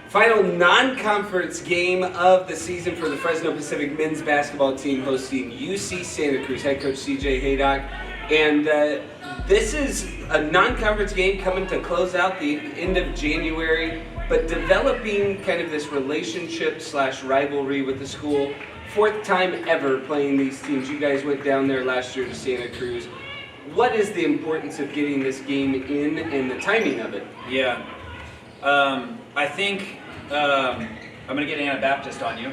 Final non-conference game of the season for the Fresno Pacific men's basketball team hosting UC Santa Cruz. Head coach CJ Haydock. And this is a non-conference game coming to close out the end of January, but developing kind of this relationship / rivalry with the school. 4th time ever playing these teams. You guys went down there last year to Santa Cruz. What is the importance of getting this game in and the timing of it? Yeah. I think I'm going to get Anabaptist on you.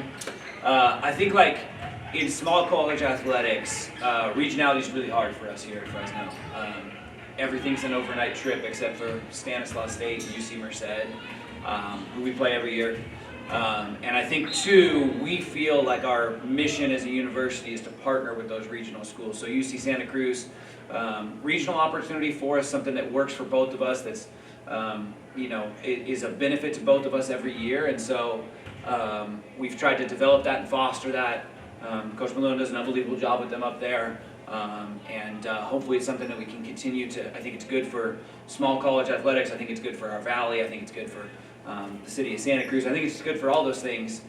I think like in small college athletics, regionality is really hard for us here at Fresno. Everything's an overnight trip except for Stanislaus State and UC Merced, who we play every year. And I think too, we feel like our mission as a university is to partner with those regional schools. So UC Santa Cruz, regional opportunity for us, something that works for both of us, that's it is a benefit to both of us every year, and so we've tried to develop that and foster that. Coach Malone does an unbelievable job with them up there, and hopefully it's something that we can continue to. I think it's good for small college athletics. I think it's good for our valley. I think it's good for the city of Santa Cruz. I think it's good for all those things.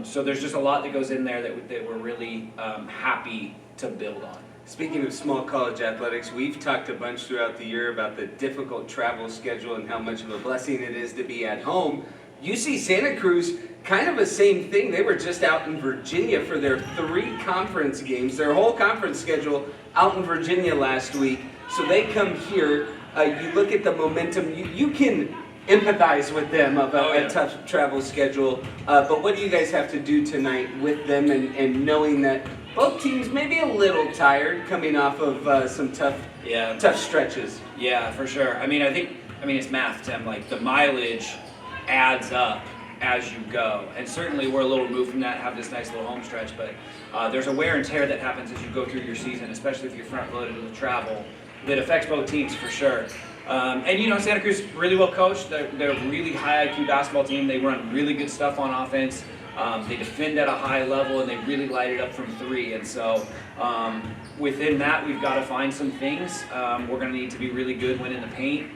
So there's just a lot that goes in there that we're really happy to build on. Speaking of small college athletics, we've talked a bunch throughout the year about the difficult travel schedule and how much of a blessing it is to be at home. UC Santa Cruz, kind of the same thing. They were just out in Virginia for their 3 conference games, their whole conference schedule out in Virginia last week. So they come here. You look at the momentum. You can empathize with them about a tough travel schedule. But what do you guys have to do tonight with them and knowing that both teams may be a little tired coming off of some tough stretches? Yeah, for sure. I mean, it's math, Tim. Like, the mileage adds up as you go. And certainly we're a little removed from that, have this nice little home stretch, but there's a wear and tear that happens as you go through your season, especially if you're front-loaded with travel, that affects both teams for sure. And Santa Cruz is really well coached. They're a really high IQ basketball team. They run really good stuff on offense. They defend at a high level, and they really light it up from 3. And so within that, we've got to find some things. We're going to need to be really good when in the paint,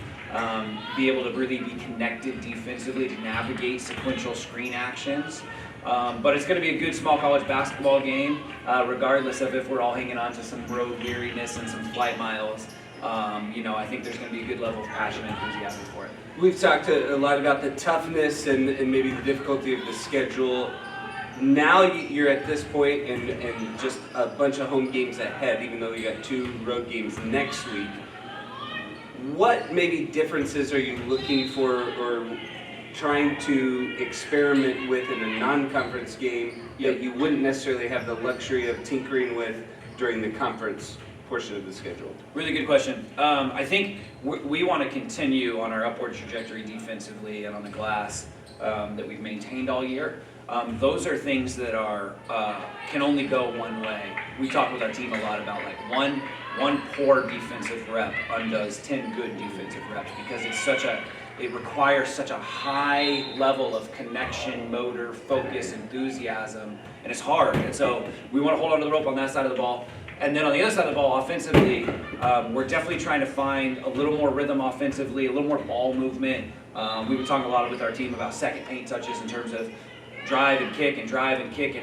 be able to really be connected defensively to navigate sequential screen actions. But it's going to be a good small college basketball game, regardless of if we're all hanging on to some road weariness and some flight miles. I think there's going to be a good level of passion and enthusiasm for it. We've talked a lot about the toughness and maybe the difficulty of the schedule. Now you're at this point and just a bunch of home games ahead, even though you got 2 road games next week. What maybe differences are you looking for or trying to experiment with in a non-conference game that you wouldn't necessarily have the luxury of tinkering with during the conference portion of the schedule? Really good question. I think we want to continue on our upward trajectory defensively and on the glass that we've maintained all year. Those are things that can only go one way. We talk with our team a lot about like one poor defensive rep undoes 10 good defensive reps, because it requires such a high level of connection, motor, focus, enthusiasm, and it's hard. And so we want to hold on to the rope on that side of the ball. And then on the other side of the ball, offensively, we're definitely trying to find a little more rhythm offensively, a little more ball movement. We've been talking a lot with our team about second paint touches in terms of drive and kick and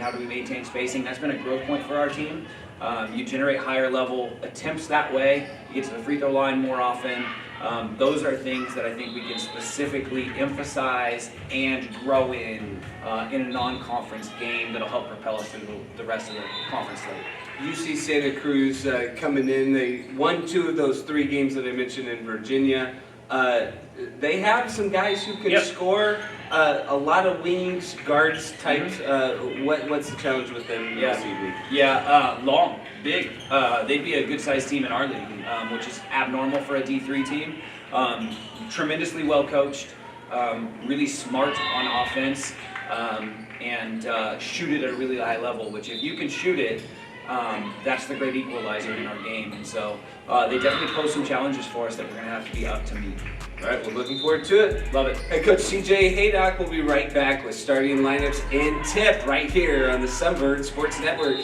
how do we maintain spacing. That's been a growth point for our team. You generate higher level attempts that way. You get to the free throw line more often. Those are things that I think we can specifically emphasize and grow in a non-conference game that'll help propel us through the rest of the conference slate. UC Santa Cruz coming in, they won 2 of those 3 games that I mentioned in Virginia. They have some guys who can score, a lot of wings, guards types. What's the challenge with them this evening? Long, big. They'd be a good-sized team in our league, which is abnormal for a D3 team. Tremendously well coached, really smart on offense, and shoot it at a really high level, which if you can shoot it, that's the great equalizer in our game. And so they definitely pose some challenges for us that we're going to have to be up to meet. All right, we're looking forward to it. Love it. Hey, Coach CJ Haydock will be right back with starting lineups and tip right here on the Sunbird Sports Network.